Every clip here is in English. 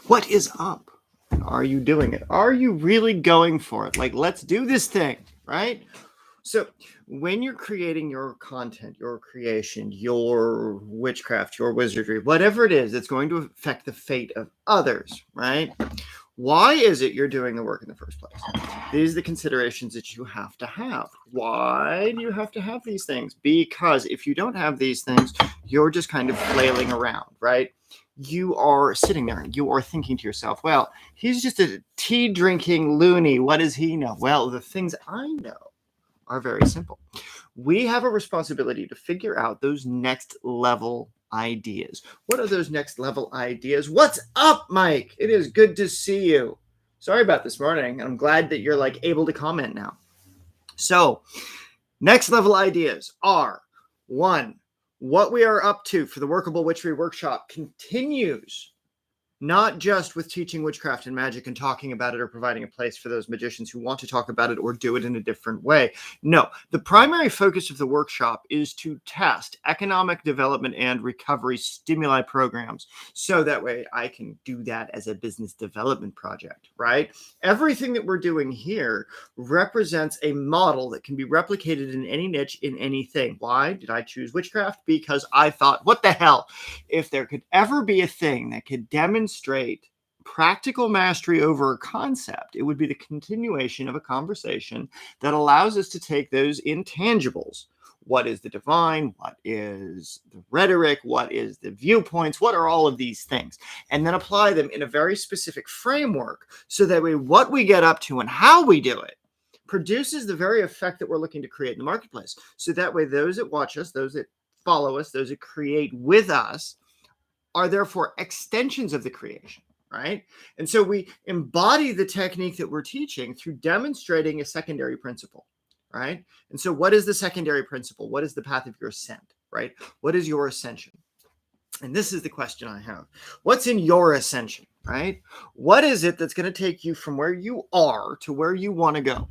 What is up? Are you doing it? Are you really going for it? Like, let's do this thing, right? So, when you're creating your content, your creation, your witchcraft, your wizardry, whatever it is that's going to affect the fate of others, right? Why is it you're doing the work in the first place? These are the considerations that you have to have. Why do you have to have these things? Because if you don't have these things, you're just kind of flailing around, right? You are sitting there and you are thinking to yourself, well, he's just a tea drinking loony. What does he know? Well, the things I know are very simple. We have a responsibility to figure out those next level ideas. What are those next level ideas? What's up, Mike? It is good to see you. Sorry about this morning. I'm glad that you're like able to comment now. So, next level ideas are one, what we are up to for the Workable Witchery Workshop continues not just with teaching witchcraft and magic and talking about it or providing a place for those magicians who want to talk about it or do it in a different way. No, the primary focus of the workshop is to test economic development and recovery stimuli programs. So that way I can do that as a business development project, right? Everything that we're doing here represents a model that can be replicated in any niche, in anything. Why did I choose witchcraft? Because I thought, what the hell? If there could ever be a thing that could demonstrate practical mastery over a concept, it would be the continuation of a conversation that allows us to take those intangibles. What is the divine? What is the rhetoric? What is the viewpoints? What are all of these things? And then apply them in a very specific framework so that way what we get up to and how we do it produces the very effect that we're looking to create in the marketplace. So that way those that watch us, those that follow us, those that create with us, are therefore extensions of the creation, right? And so we embody the technique that we're teaching through demonstrating a secondary principle, right? And so what is the secondary principle? What is the path of your ascent, right? What is your ascension? And this is the question I have. What's in your ascension, right? What is it that's going to take you from where you are to where you want to go,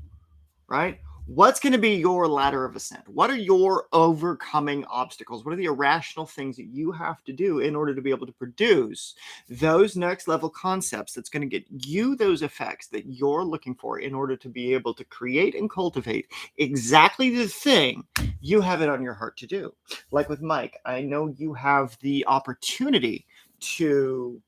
right? What's going to be your ladder of ascent? What are your overcoming obstacles? What are the irrational things that you have to do in order to be able to produce those next level concepts that's going to get you those effects that you're looking for in order to be able to create and cultivate exactly the thing you have it on your heart to do? Like with Mike, I know you have the opportunity to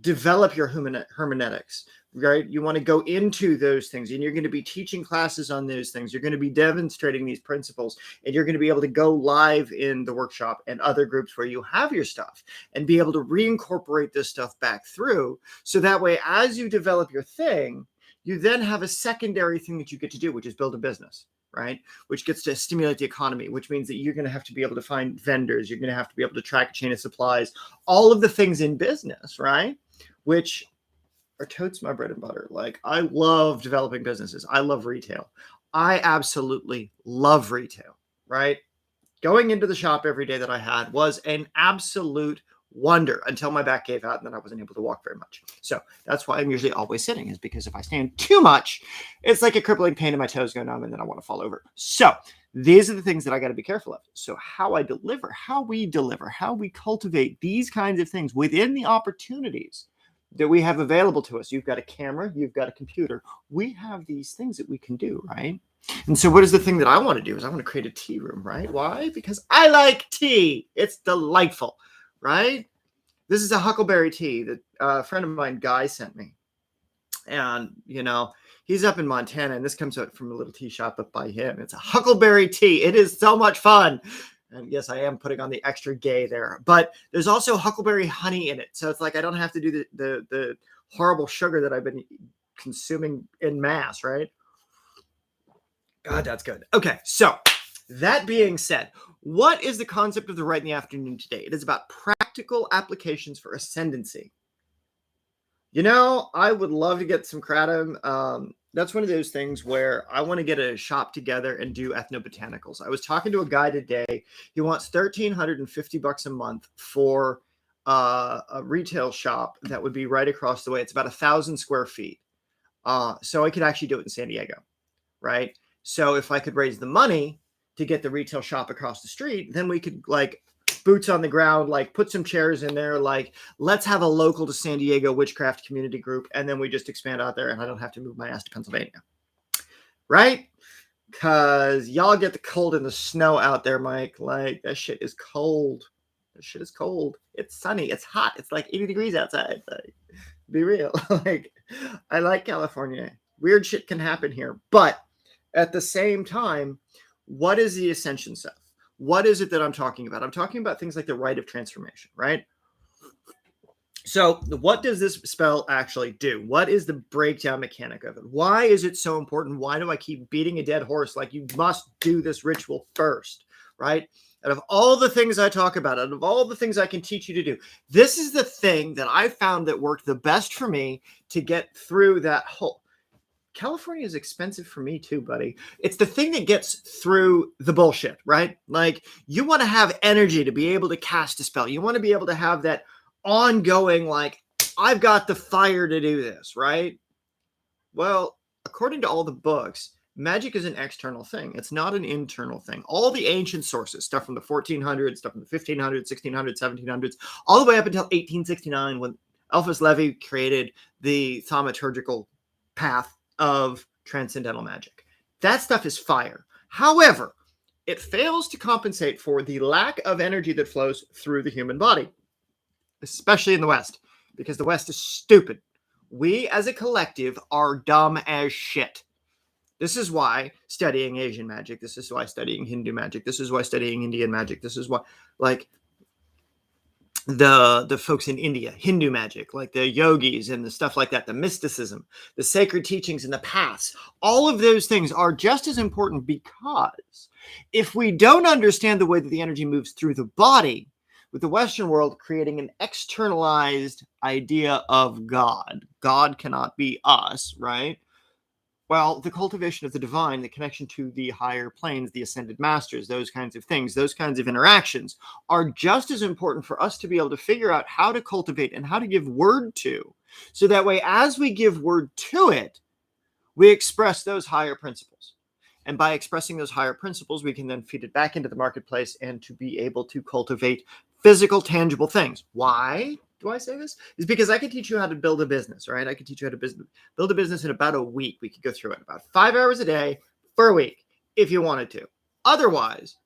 develop your hermeneutics, right? You want to go into those things and you're going to be teaching classes on those things. You're going to be demonstrating these principles and you're going to be able to go live in the workshop and other groups where you have your stuff and be able to reincorporate this stuff back through. So that way, as you develop your thing, you then have a secondary thing that you get to do, which is build a business, right? Which gets to stimulate the economy, which means that you're going to have to be able to find vendors. You're going to have to be able to track a chain of supplies, all of the things in business, right? Which are totes my bread and butter. Like, I love developing businesses. I love retail. I absolutely love retail, right? Going into the shop every day that I had was an absolute wonder until my back gave out and then I wasn't able to walk very much. So that's why I'm usually always sitting, is because if I stand too much, it's like a crippling pain in my toes go numb and then I want to fall over. So these are the things that I got to be careful of. So how I deliver, how we cultivate these kinds of things within the opportunities that we have available to us. You've got a camera, you've got a computer. We have these things that we can do, right? And so what is the thing that I want to do is I want to create a tea room, right? Why? Because I like tea. It's delightful, right? This is a huckleberry tea that a friend of mine, Guy, sent me. And, you know, he's up in Montana and this comes out from a little tea shop up by him. It's a huckleberry tea. It is so much fun. And yes, I am putting on the extra gay there, but there's also huckleberry honey in it. So it's like I don't have to do the horrible sugar that I've been consuming in mass, right? God, that's good. Okay, so that being said, what is the concept of the Rite in the Afternoon today? It is about practical applications for ascendancy. You know, I would love to get some kratom. That's one of those things where I want to get a shop together and do ethnobotanicals. I was talking to a guy today. He wants $1,350 a month for a retail shop that would be right across the way. It's about 1,000 square feet. So I could actually do it in San Diego, right? So if I could raise the money to get the retail shop across the street, then we could like boots on the ground, like put some chairs in there, like let's have a local to San Diego witchcraft community group, and then we just expand out there and I don't have to move my ass to Pennsylvania. Right? Because y'all get the cold and the snow out there, Mike. Like, that shit is cold. That shit is cold. It's sunny. It's hot. It's like 80 degrees outside. Like, be real. Like, I like California. Weird shit can happen here. But at the same time, what is the ascension stuff? What is it that I'm talking about? I'm talking about things like the rite of transformation, right? So what does this spell actually do? What is the breakdown mechanic of it? Why is it so important? Why do I keep beating a dead horse? Like, you must do this ritual first, right? Out of all the things I talk about, out of all the things I can teach you to do, this is the thing that I found that worked the best for me to get through that whole. California is expensive for me too, buddy. It's the thing that gets through the bullshit, right? Like, you want to have energy to be able to cast a spell. You want to be able to have that ongoing, like, I've got the fire to do this, right? Well, according to all the books, magic is an external thing. It's not an internal thing. All the ancient sources, stuff from the 1400s, stuff from the 1500s, 1600s, 1700s, all the way up until 1869 when Alphonse Levy created the thaumaturgical path of transcendental magic. That stuff is fire. However, it fails to compensate for the lack of energy that flows through the human body, especially in the West, because the West is stupid. We as a collective are dumb as shit. This is why studying Asian magic, this is why studying Hindu magic, this is why studying Indian magic, this is why, like, the folks in India, Hindu magic, like the yogis and the stuff like that, the mysticism, the sacred teachings and the paths, all of those things are just as important, because if we don't understand the way that the energy moves through the body, with the Western world creating an externalized idea of God, God cannot be us, right? Well, the cultivation of the divine, the connection to the higher planes, the ascended masters, those kinds of things, those kinds of interactions are just as important for us to be able to figure out how to cultivate and how to give word to. So that way, as we give word to it, we express those higher principles. And by expressing those higher principles, we can then feed it back into the marketplace and to be able to cultivate physical, tangible things. Why do I say this? Is because I can teach you how to build a business, right? I can teach you how to build a business in about a week. We could go through it about 5 hours a day for a week if you wanted to. Otherwise,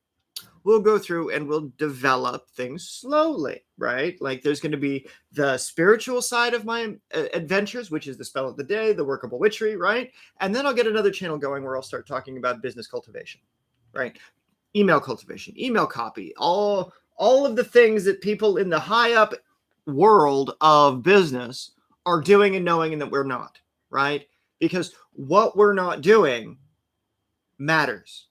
we'll go through and we'll develop things slowly, right? Like, there's going to be the spiritual side of my adventures, which is the spell of the day, the workable witchery, right? And then I'll get another channel going where I'll start talking about business cultivation, right? Email cultivation, email copy, all of the things that people in the high up world of business are doing and knowing and that we're not, right? Because what we're not doing matters,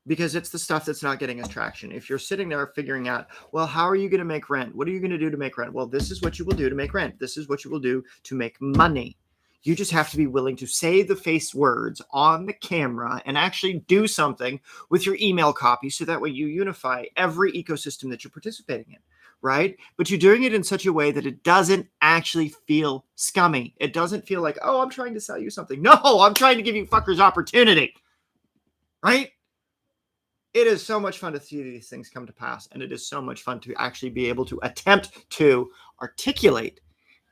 because it's the stuff that's not getting us traction. If you're sitting there figuring out, well, how are you going to make rent? What are you going to do to make rent? Well, this is what you will do to make rent. This is what you will do to make money. You just have to be willing to say the face words on the camera and actually do something with your email copy, so that way you unify every ecosystem that you're participating in, right? But you're doing it in such a way that it doesn't actually feel scummy. It doesn't feel like, oh, I'm trying to sell you something. No, I'm trying to give you fuckers opportunity, right? It is so much fun to see these things come to pass, and it is so much fun to actually be able to attempt to articulate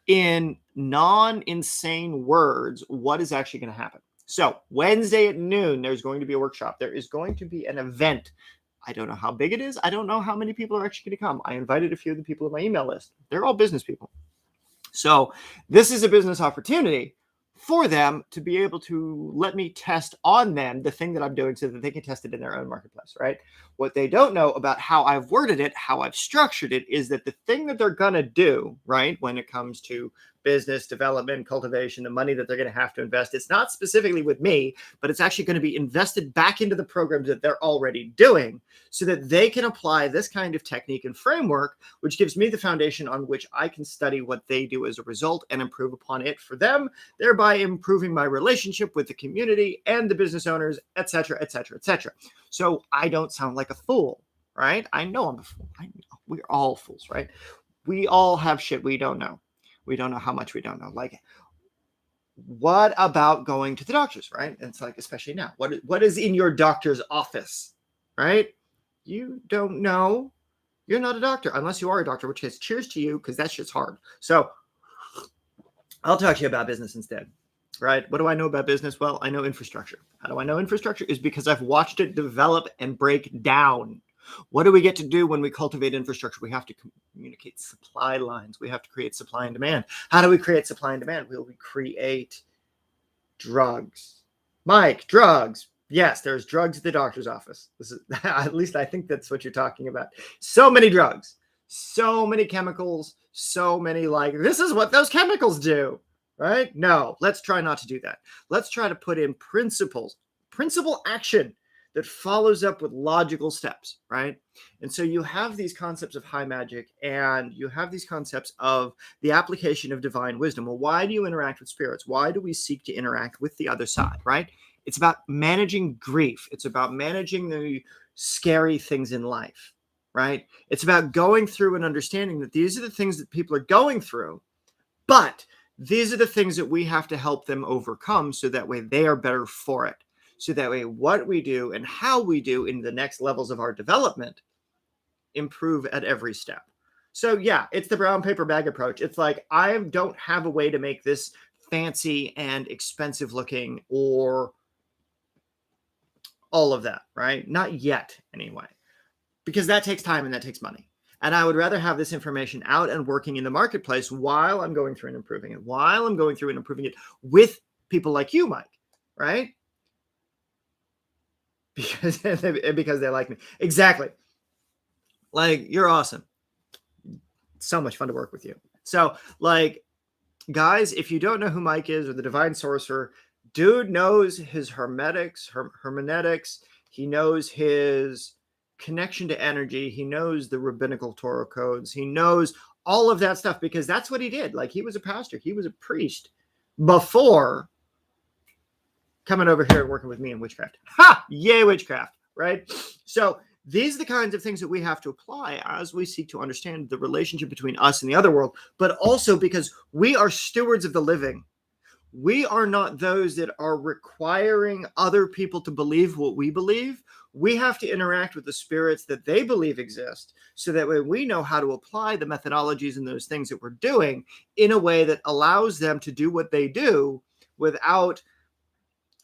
in non-insane words what is actually going to happen. So Wednesday at noon, there's going to be a workshop. There is going to be an event. I don't know how big it is. I don't know how many people are actually going to come. I invited a few of the people on my email list. They're all business people. So this is a business opportunity for them to be able to let me test on them the thing that I'm doing, so that they can test it in their own marketplace, right? What they don't know about how I've worded it, how I've structured it, is that the thing that they're going to do, right, when it comes to business development, cultivation, the money that they're going to have to invest, it's not specifically with me, but it's actually going to be invested back into the programs that they're already doing, so that they can apply this kind of technique and framework, which gives me the foundation on which I can study what they do as a result and improve upon it for them, thereby improving my relationship with the community and the business owners, etc., etc., etc. So I don't sound like a fool, right? I know I'm a fool. I know. We're all fools, right? We all have shit we don't know. We don't know how much we don't know. Like, what about going to the doctors, right? And it's like, especially now, what is in your doctor's office, right? You don't know. You're not a doctor, unless you are a doctor, which case, cheers to you, because that shit's hard. So I'll talk to you about business instead, right? What do I know about business? Well, I know infrastructure. How do I know infrastructure? Is because I've watched it develop and break down. What do we get to do when we cultivate infrastructure? We have to communicate supply lines. We have to create supply and demand. How do we create supply and demand? Will we create drugs? Mike, drugs. Yes, there's drugs at the doctor's office. This is, at least I think that's what you're talking about. So many drugs, so many chemicals, so many, like, this is what those chemicals do, right? No, let's try not to do that. Let's try to put in principle action that follows up with logical steps, right? And so you have these concepts of high magic, and you have these concepts of the application of divine wisdom. Well, why do you interact with spirits? Why do we seek to interact with the other side, right? It's about managing grief. It's about managing the scary things in life, right? It's about going through and understanding that these are the things that people are going through, but these are the things that we have to help them overcome, so that way they are better for it. So that way what we do and how we do in the next levels of our development improve at every step. So yeah, it's the brown paper bag approach. It's like, I don't have a way to make this fancy and expensive looking or all of that, right? Not yet, anyway, because that takes time and that takes money. And I would rather have this information out and working in the marketplace while I'm going through and improving it, with people like you, Mike, right? Because they like me. Exactly. Like, you're awesome. So much fun to work with you. So, like, guys, if you don't know who Mike is, or the Divine Sorcerer, dude knows his hermeneutics. He knows his connection to energy. He knows the rabbinical Torah codes. He knows all of that stuff, because that's what he did. Like, he was a pastor. He was a priest before coming over here and working with me in witchcraft. Ha! Yay, witchcraft, right? So these are the kinds of things that we have to apply as we seek to understand the relationship between us and the other world, but also because we are stewards of the living. We are not those that are requiring other people to believe what we believe. We have to interact with the spirits that they believe exist, so that way we know how to apply the methodologies and those things that we're doing in a way that allows them to do what they do without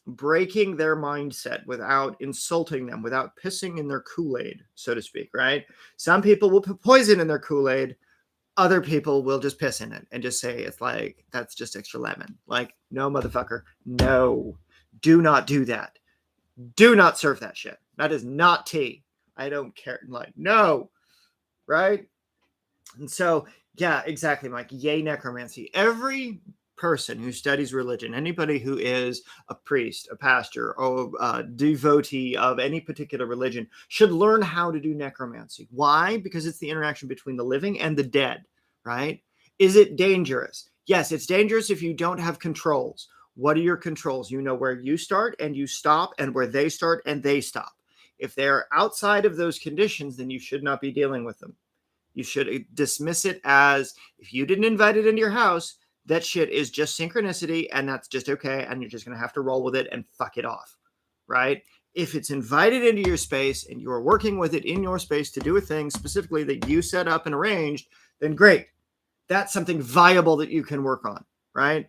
breaking their mindset, without insulting them, without pissing in their Kool-Aid, so to speak, right? Some people will put poison in their Kool-Aid. Other people will just piss in it and just say, it's like, that's just extra lemon. Like, no, motherfucker. No, do not do that. Do not serve that shit. That is not tea. I don't care. Like, no, right? And so, yeah, exactly, Mike. Yay, necromancy. Every person who studies religion, anybody who is a priest, a pastor, or a devotee of any particular religion, should learn how to do necromancy. Why? Because it's the interaction between the living and the dead, right? Is it dangerous? Yes, it's dangerous if you don't have controls. What are your controls? You know where you start and you stop, and where they start and they stop. If they're outside of those conditions, then you should not be dealing with them. You should dismiss it as, if you didn't invite it into your house, that shit is just synchronicity, and that's just okay, and you're just going to have to roll with it and fuck it off, right? If it's invited into your space and you're working with it in your space to do a thing specifically that you set up and arranged, then great. That's something viable that you can work on, right?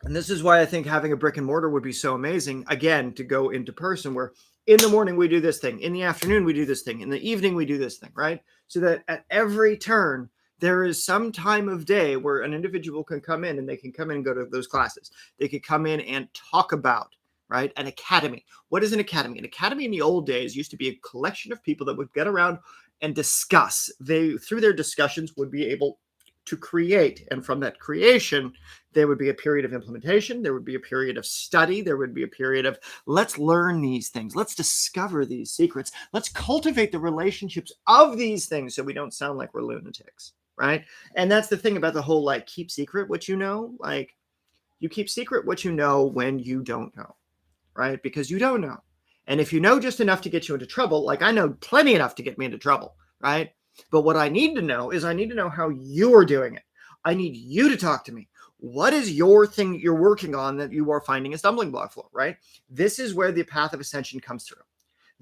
And this is why I think having a brick and mortar would be so amazing, again, to go into person, where in the morning we do this thing, in the afternoon we do this thing, in the evening we do this thing, right? So that at every turn, there is some time of day where an individual can come in, and they can come in and go to those classes. They could come in and talk about, right, an academy. What is an academy? An academy in the old days used to be a collection of people that would get around and discuss. They, through their discussions, would be able to create. And from that creation, there would be a period of implementation. There would be a period of study. There would be a period of, let's learn these things. Let's discover these secrets. Let's cultivate the relationships of these things so we don't sound like we're lunatics. Right. And that's the thing about the whole, like, keep secret what you know. Like, you keep secret what you know when you don't know. Right. Because you don't know. And if you know just enough to get you into trouble, like I know plenty enough to get me into trouble. Right. But what I need to know is, I need to know how you're doing it. I need you to talk to me. What is your thing you're working on that you are finding a stumbling block for? Right. This is where the path of ascension comes through.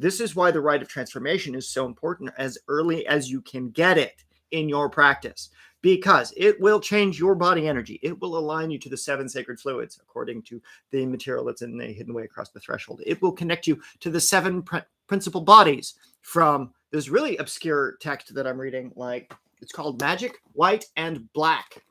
This is why the rite of transformation is so important as early as you can get it in your practice, because it will change your body energy. It will align you to the 7 sacred fluids, according to the material that's in the Hidden Way Across the Threshold. It will connect you to the 7 principal bodies from this really obscure text that I'm reading, like it's called Magic, White, and Black.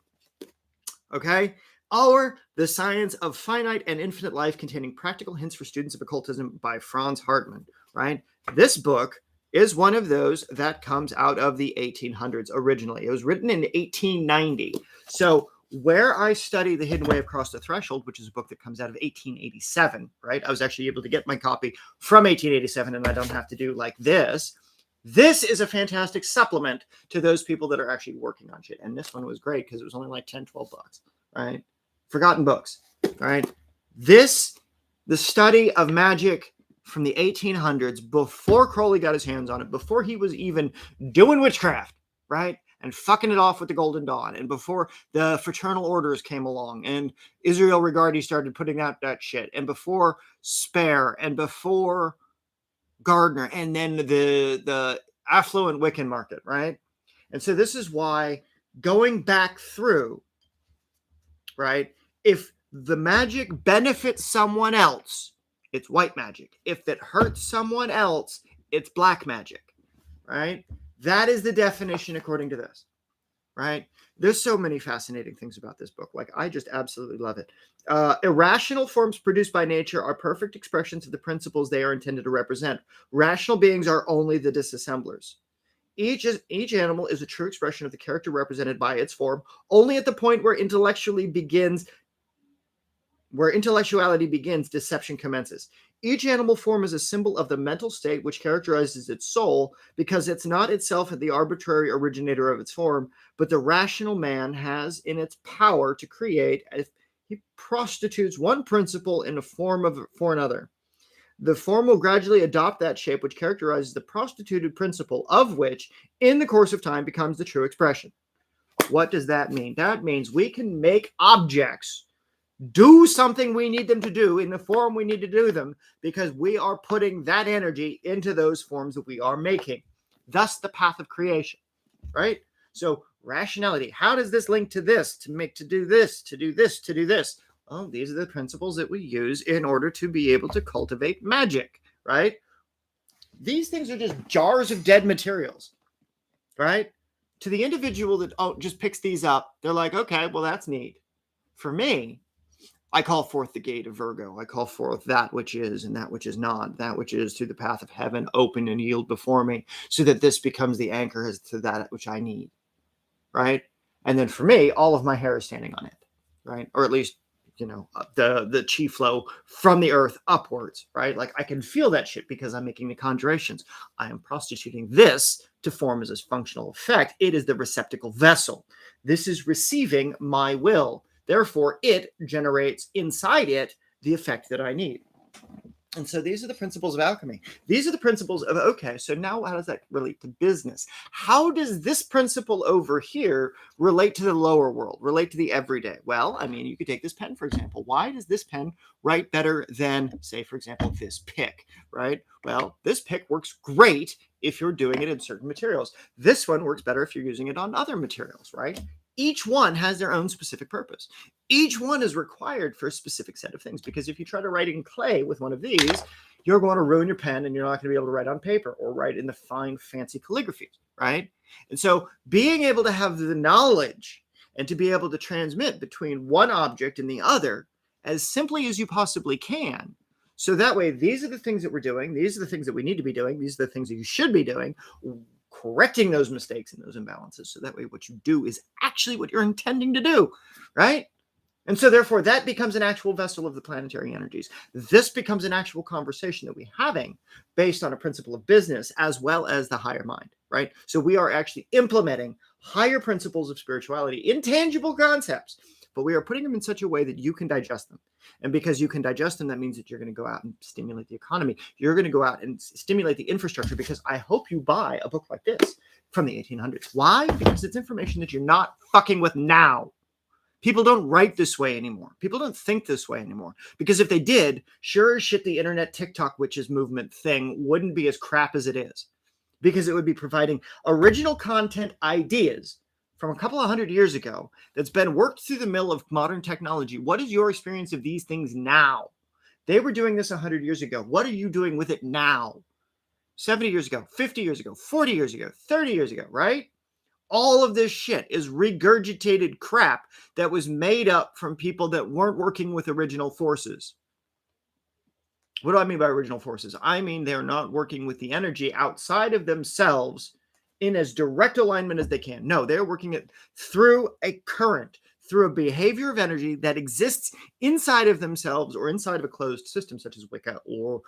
Okay? Or The Science of Finite and Infinite Life, containing practical hints for students of occultism by Franz Hartmann, right? This book is one of those that comes out of the 1800s originally. It was written in 1890. So where I study The Hidden Way Across the Threshold, which is a book that comes out of 1887, right? I was actually able to get my copy from 1887, and I don't have to do like this. This is a fantastic supplement to those people that are actually working on shit. And this one was great because it was only like 10, 12 bucks, right? Forgotten books, right? The study of magic from the 1800s, before Crowley got his hands on it, before he was even doing witchcraft, right? And fucking it off with the Golden Dawn, and before the fraternal orders came along, and Israel Regardie started putting out that shit, and before Spare, and before Gardner, and then the affluent Wiccan market, right? And so this is why going back through, right? If the magic benefits someone else, it's white magic. If it hurts someone else, it's black magic, right? That is the definition according to this, right? There's so many fascinating things about this book. Like, I just absolutely love it. Irrational forms produced by nature are perfect expressions of the principles they are intended to represent. Rational beings are only the disassemblers. Each animal is a true expression of the character represented by its form, only at the point where intellectuality begins, deception commences. Each animal form is a symbol of the mental state which characterizes its soul, because it's not itself the arbitrary originator of its form, but the rational man has in its power to create if he prostitutes one principle in a form for another. The form will gradually adopt that shape which characterizes the prostituted principle, of which, in the course of time, becomes the true expression. What does that mean? That means we can make objects do something we need them to do in the form we need to do them, because we are putting that energy into those forms that we are making. Thus, the path of creation, right? So, rationality. How does this link to this? To do this, to do this, to do this. Oh, these are the principles that we use in order to be able to cultivate magic, right? These things are just jars of dead materials, right? To the individual that just picks these up, they're like, okay, well, that's neat. For me, I call forth the gate of Virgo. I call forth that which is and that which is not, that which is through the path of heaven, open and yield before me, so that this becomes the anchor as to that which I need, right? And then for me, all of my hair is standing on it, right? Or at least, the chi flow from the earth upwards, right? Like, I can feel that shit because I'm making the conjurations. I am prostituting this to form as a functional effect. It is the receptacle vessel. This is receiving my will. Therefore, it generates inside it the effect that I need. And so these are the principles of alchemy. These are the principles of, okay, so now how does that relate to business? How does this principle over here relate to the lower world, relate to the everyday? Well, I mean, you could take this pen, for example. Why does this pen write better than, say, for example, this pick, right? Well, this pick works great if you're doing it in certain materials. This one works better if you're using it on other materials, right? Each one has their own specific purpose. Each one is required for a specific set of things, because if you try to write in clay with one of these, you're going to ruin your pen and you're not going to be able to write on paper or write in the fine, fancy calligraphy, right? And so being able to have the knowledge and to be able to transmit between one object and the other as simply as you possibly can, so that way, these are the things that we're doing, these are the things that we need to be doing, these are the things that you should be doing, correcting those mistakes and those imbalances, so that way what you do is actually what you're intending to do, right? And so therefore that becomes an actual vessel of the planetary energies. This becomes an actual conversation that we're having based on a principle of business as well as the higher mind, right? So we are actually implementing higher principles of spirituality, intangible concepts, but we are putting them in such a way that you can digest them. And because you can digest them, that means that you're going to go out and stimulate the economy. You're going to go out and stimulate the infrastructure, because I hope you buy a book like this from the 1800s. Why? Because it's information that you're not fucking with now. People don't write this way anymore. People don't think this way anymore. Because if they did, sure as shit, the internet TikTok witches movement thing wouldn't be as crap as it is. Because it would be providing original content ideas from a couple of hundred years ago that's been worked through the mill of modern technology. What is your experience of these things now? They were doing this 100 years ago. What are you doing with it now? 70 years ago, 50 years ago, 40 years ago, 30 years ago, right? All of this shit is regurgitated crap that was made up from people that weren't working with original forces. What do I mean by original forces? I mean they're not working with the energy outside of themselves in as direct alignment as they can. No, they're working it through a current, through a behavior of energy that exists inside of themselves or inside of a closed system such as Wicca or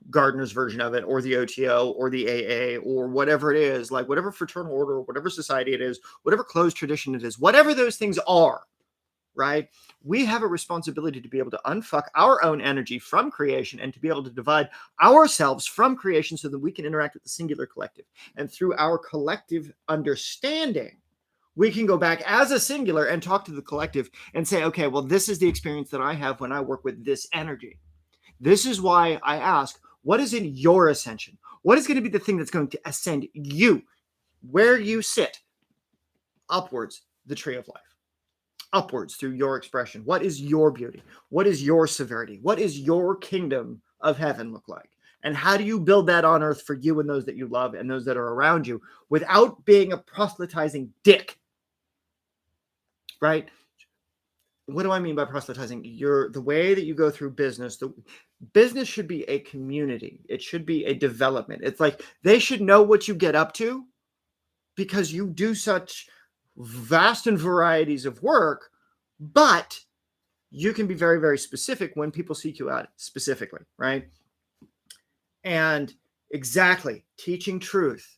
Gardner's version of it, or the OTO, or the AA, or whatever it is, like whatever fraternal order, whatever society it is, whatever closed tradition it is, whatever those things are, right? We have a responsibility to be able to unfuck our own energy from creation and to be able to divide ourselves from creation so that we can interact with the singular collective. And through our collective understanding, we can go back as a singular and talk to the collective and say, okay, well, this is the experience that I have when I work with this energy. This is why I ask, what is in your ascension? What is going to be the thing that's going to ascend you, where you sit, upwards, the tree of life, upwards through your expression? What is your beauty? What is your severity? What is your kingdom of heaven look like? And how do you build that on earth for you and those that you love and those that are around you without being a proselytizing dick? Right? What do I mean by proselytizing? The way that you go through business, the business should be a community. It should be a development. It's like they should know what you get up to because you do such vast and varieties of work, but you can be very, very specific when people seek you out specifically, right? And exactly, teaching truth,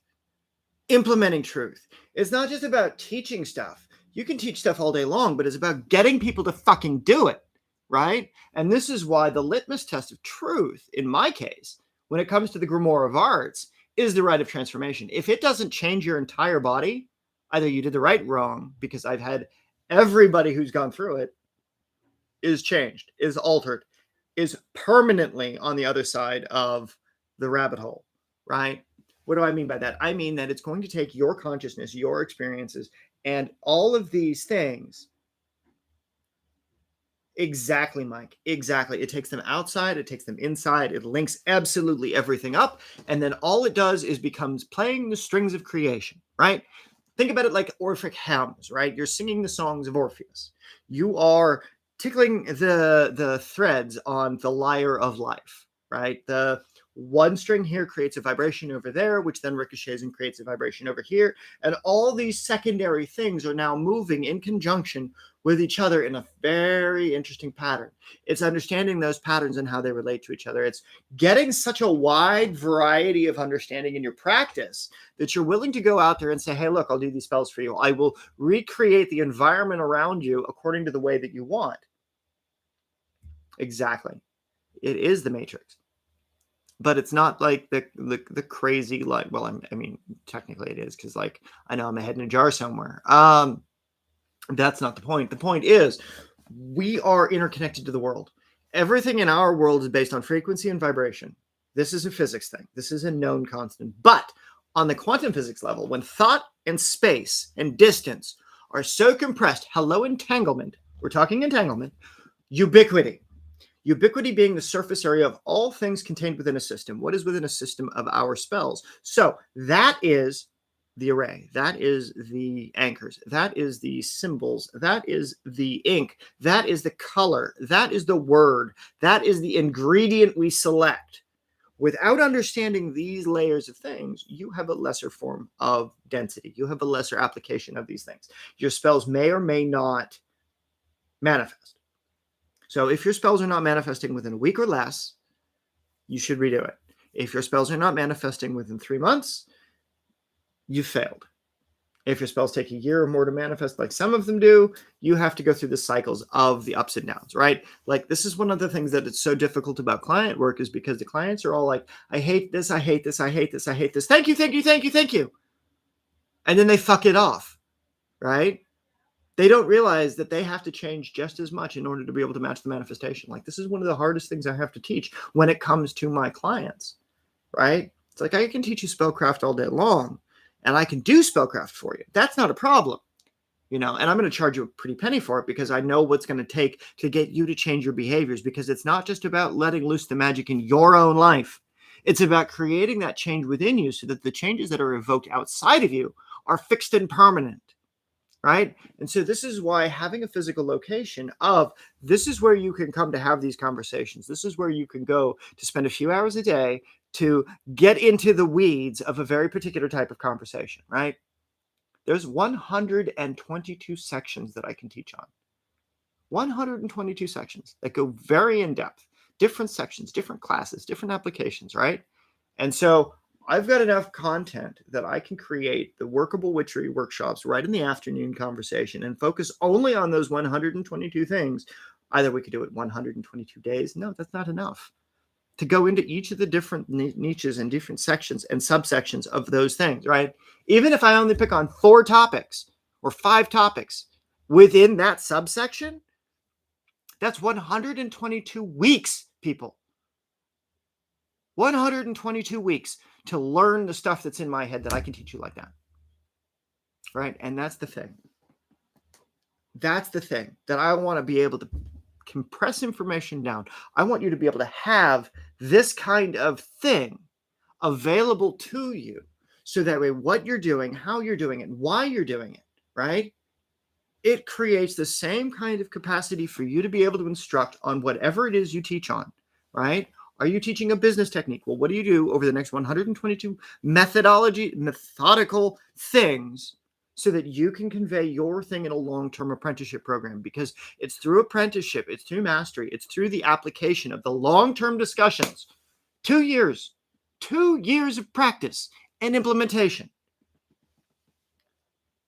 implementing truth. It's not just about teaching stuff. You can teach stuff all day long, but it's about getting people to fucking do it, right? And this is why the litmus test of truth, in my case, when it comes to the Grimoire of Arts, is the rite of transformation. If it doesn't change your entire body, either you did the right wrong, because I've had everybody who's gone through it is changed, is altered, is permanently on the other side of the rabbit hole, right? What do I mean by that? I mean that it's going to take your consciousness, your experiences, and all of these things. Exactly, Mike. Exactly. It takes them outside, it takes them inside, it links absolutely everything up. And then all it does is becomes playing the strings of creation, right? Think about it like Orphic hymns, right? You're singing the songs of Orpheus. You are tickling the threads on the lyre of life, right? The one string here creates a vibration over there, which then ricochets and creates a vibration over here. And all these secondary things are now moving in conjunction with each other in a very interesting pattern. It's understanding those patterns and how they relate to each other. It's getting such a wide variety of understanding in your practice that you're willing to go out there and say, hey, look, I'll do these spells for you. I will recreate the environment around you according to the way that you want. Exactly. It is the Matrix. But it's not like the crazy, like, well, I mean, technically it is, because like I know I'm a head in a jar somewhere. That's not the point. The point is we are interconnected to the world. Everything in our world is based on frequency and vibration. This is a physics thing. This is a known constant. But on the quantum physics level, when thought and space and distance are so compressed, hello, entanglement, we're talking entanglement, ubiquity. Ubiquity being the surface area of all things contained within a system. What is within a system of our spells? So that is the array. That is the anchors. That is the symbols. That is the ink. That is the color. That is the word. That is the ingredient we select. Without understanding these layers of things, you have a lesser form of density. You have a lesser application of these things. Your spells may or may not manifest. So if your spells are not manifesting within a week or less, you should redo it. If your spells are not manifesting within 3 months, you've failed. If your spells take a year or more to manifest, like some of them do, you have to go through the cycles of the ups and downs, right? Like this is one of the things that it's so difficult about client work is because the clients are all like, I hate this, I hate this, I hate this, I hate this. Thank you, thank you, thank you, thank you. And then they fuck it off, right? they don't realize that they have to change just as much in order to be able to match the manifestation. Like, this is one of the hardest things I have to teach when it comes to my clients, right? It's like, I can teach you spellcraft all day long, and I can do spellcraft for you. That's not a problem, and I'm going to charge you a pretty penny for it, because I know what's going to take to get you to change your behaviors, because it's not just about letting loose the magic in your own life. It's about creating that change within you so that the changes that are evoked outside of you are fixed and permanent. Right? And so this is why having a physical location of this is where you can come to have these conversations. This is where you can go to spend a few hours a day to get into the weeds of a very particular type of conversation, right? There's 122 sections that I can teach on. 122 sections that go very in depth, different sections, different classes, different applications, right? And so I've got enough content that I can create the workable witchery workshops right in the afternoon conversation and focus only on those 122 things. Either we could do it 122 days. No, that's not enough. To go into each of the different niches and different sections and subsections of those things, right? Even if I only pick on 4 topics or 5 topics within that subsection, that's 122 weeks, people. 122 weeks to learn the stuff that's in my head that I can teach you like that. Right? And that's the thing. That's the thing that I want to be able to compress information down. I want you to be able to have this kind of thing available to you, so that way what you're doing, how you're doing it, why you're doing it, right? It creates the same kind of capacity for you to be able to instruct on whatever it is you teach on, right? Are you teaching a business technique? Well, what do you do over the next 122 methodical things so that you can convey your thing in a long-term apprenticeship program? Because it's through apprenticeship, it's through mastery, it's through the application of the long-term discussions. 2 years of practice and implementation.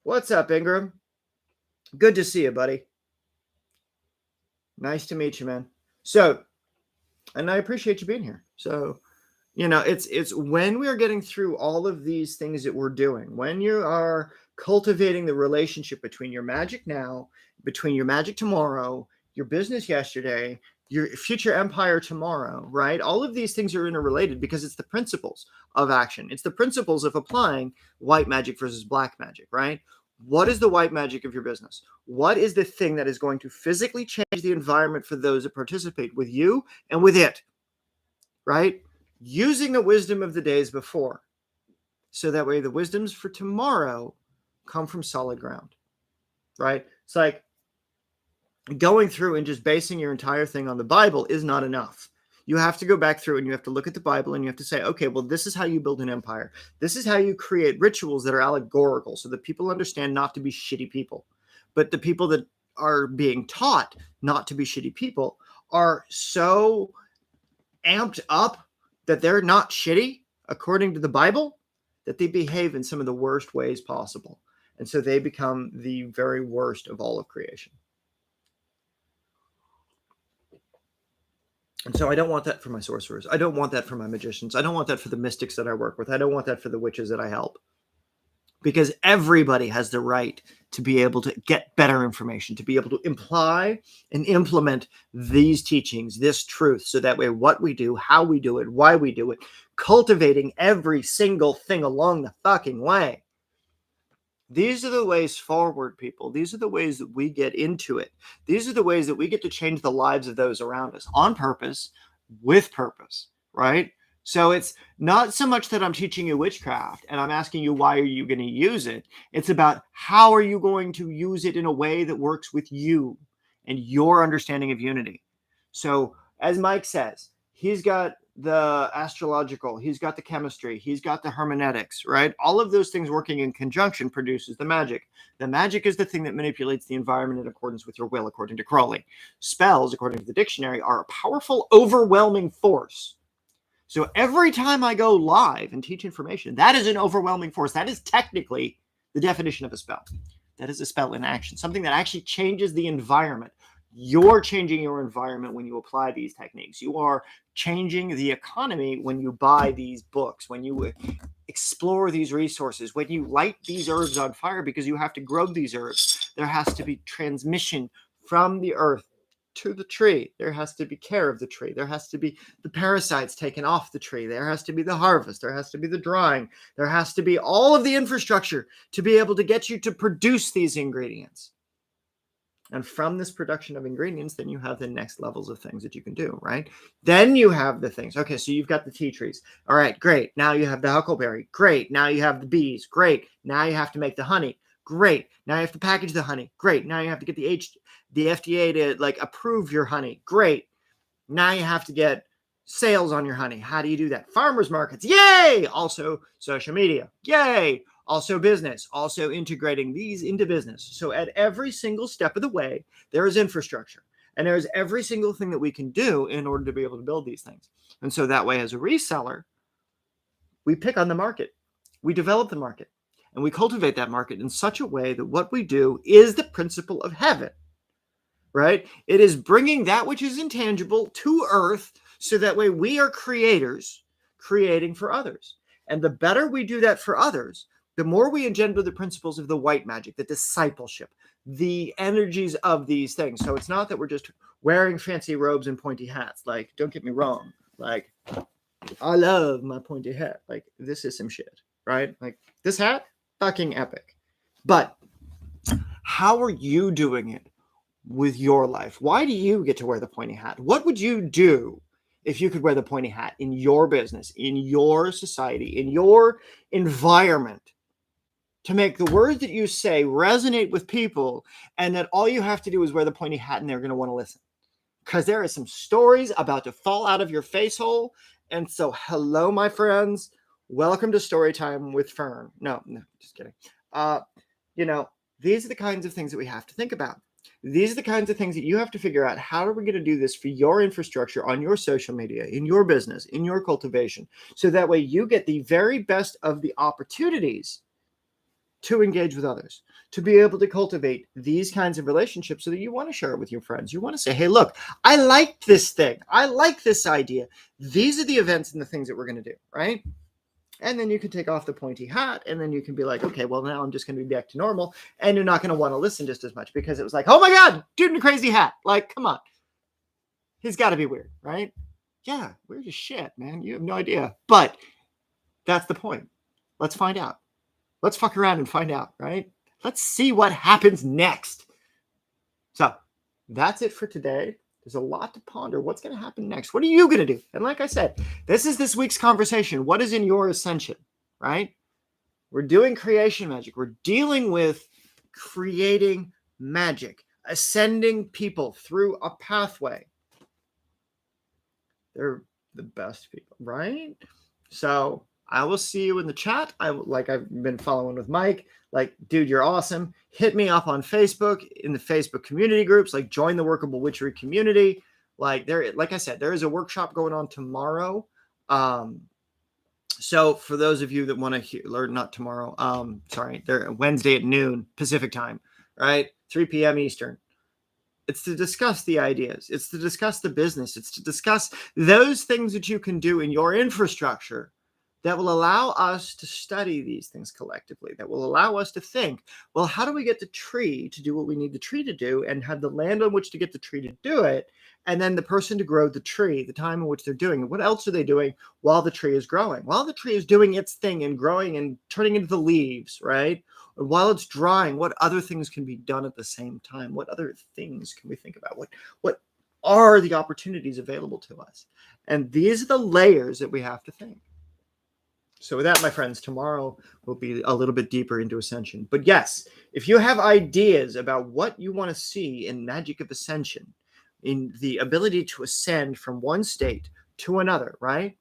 What's up, Ingram? Good to see you, buddy. Nice to meet you, man. So, and I appreciate you being here. So, it's when we are getting through all of these things that we're doing, when you are cultivating the relationship between your magic now, between your magic tomorrow, your business yesterday, your future empire tomorrow, right? All of these things are interrelated because it's the principles of action. It's the principles of applying white magic versus black magic, right? What is the white magic of your business? What is the thing that is going to physically change the environment for those that participate with you and with it, right? Using the wisdom of the days before. So that way the wisdoms for tomorrow come from solid ground, right? It's like going through and just basing your entire thing on the Bible is not enough. You have to go back through and you have to look at the Bible and you have to say, okay, well, this is how you build an empire. This is how you create rituals that are allegorical so that people understand not to be shitty people. But the people that are being taught not to be shitty people are so amped up that they're not shitty, according to the Bible, that they behave in some of the worst ways possible. And so they become the very worst of all of creation. And so I don't want that for my sorcerers. I don't want that for my magicians. I don't want that for the mystics that I work with. I don't want that for the witches that I help. Because everybody has the right to be able to get better information, to be able to imply and implement these teachings, this truth, so that way what we do, how we do it, why we do it, cultivating every single thing along the fucking way. These are the ways forward, people. These are the ways that we get into it. These are the ways that we get to change the lives of those around us on purpose, with purpose, right? So it's not so much that I'm teaching you witchcraft and I'm asking you, why are you going to use it? It's about how are you going to use it in a way that works with you and your understanding of unity. So as Mike says, he's got the astrological, he's got the chemistry, he's got the hermeneutics, right? All of those things working in conjunction produces the magic. The magic is the thing that manipulates the environment in accordance with your will, according to Crowley. Spells, according to the dictionary, are a powerful, overwhelming force. So every time I go live and teach information, that is an overwhelming force. That is technically the definition of a spell. That is a spell in action, something that actually changes the environment. You're changing your environment when you apply these techniques. You are changing the economy when you buy these books, when you explore these resources, when you light these herbs on fire because you have to grow these herbs. There has to be transmission from the earth to the tree. There has to be care of the tree. There has to be the parasites taken off the tree. There has to be the harvest. There has to be the drying. There has to be all of the infrastructure to be able to get you to produce these ingredients. And from this production of ingredients, then you have the next levels of things that you can do, right? Then you have the things. Okay, so you've got the tea trees. All right, great. Now you have the huckleberry. Great. Now you have the bees. Great. Now you have to make the honey. Great. Now you have to package the honey. Great. Now you have to get the FDA to like approve your honey. Great. Now you have to get sales on your honey. How do you do that? Farmers markets. Yay! Also social media. Yay! Also business, also integrating these into business. So at every single step of the way, there is infrastructure. And there is every single thing that we can do in order to be able to build these things. And so that way, as a reseller, we pick on the market, we develop the market, and we cultivate that market in such a way that what we do is the principle of heaven, right? It is bringing that which is intangible to earth so that way we are creators, creating for others. And the better we do that for others, the more we engender the principles of the white magic, the discipleship, the energies of these things. So it's not that we're just wearing fancy robes and pointy hats. Like, don't get me wrong. Like, I love my pointy hat. Like, this is some shit, right? Like, this hat, fucking epic. But how are you doing it with your life? Why do you get to wear the pointy hat? What would you do if you could wear the pointy hat in your business, in your society, in your environment, to make the words that you say resonate with people, and that all you have to do is wear the pointy hat and they're going to want to listen? Because there are some stories about to fall out of your face hole. And so, hello, my friends. Welcome to Story Time with Fern. No, just kidding. These are the kinds of things that we have to think about. These are the kinds of things that you have to figure out. How are we going to do this for your infrastructure on your social media, in your business, in your cultivation, so that way you get the very best of the opportunities to engage with others, to be able to cultivate these kinds of relationships so that you want to share it with your friends. You want to say, hey, look, I like this thing. I like this idea. These are the events and the things that we're going to do, right? And then you can take off the pointy hat, and then you can be like, okay, well, now I'm just going to be back to normal. And you're not going to want to listen just as much because it was like, oh my God, dude in a crazy hat. Like, come on. He's got to be weird, right? Yeah, weird as shit, man. You have no idea. But that's the point. Let's find out. Let's fuck around and find out, right? Let's see what happens next. So that's it for today. There's a lot to ponder. What's going to happen next? What are you going to do? And like I said, this is this week's conversation. What is in your ascension, right? We're doing creation magic. We're dealing with creating magic, ascending people through a pathway. They're the best people, right? So I will see you in the chat. I've been following with Mike. Like, dude, you're awesome. Hit me up on Facebook, in the Facebook community groups. Like, join the Workable Witchery community. Like I said, there is a workshop going on tomorrow. So for those of you that want to learn, not tomorrow, they're Wednesday at noon Pacific time, right? 3 p.m. Eastern. It's to discuss the ideas. It's to discuss the business. It's to discuss those things that you can do in your infrastructure that will allow us to study these things collectively, that will allow us to think, well, how do we get the tree to do what we need the tree to do, and have the land on which to get the tree to do it, and then the person to grow the tree, the time in which they're doing it. What else are they doing while the tree is growing? While the tree is doing its thing and growing and turning into the leaves, right? Or while it's drying, what other things can be done at the same time? What other things can we think about? What are the opportunities available to us? And these are the layers that we have to think. So with that, my friends, tomorrow will be a little bit deeper into Ascension. But yes, if you have ideas about what you want to see in Magic of Ascension, in the ability to ascend from one state to another, right?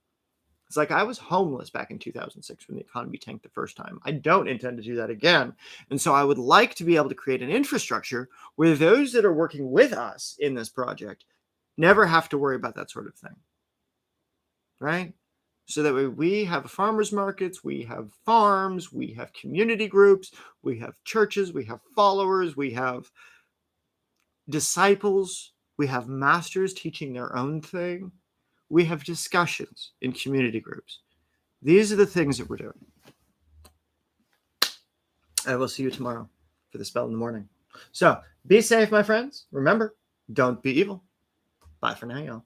It's like I was homeless back in 2006 when the economy tanked the first time. I don't intend to do that again. And so I would like to be able to create an infrastructure where those that are working with us in this project never have to worry about that sort of thing, right? So that way we have farmers markets, we have farms, we have community groups, we have churches, we have followers, we have disciples, we have masters teaching their own thing. We have discussions in community groups. These are the things that we're doing. I will see you tomorrow for the spell in the morning. So be safe, my friends. Remember, don't be evil. Bye for now, y'all.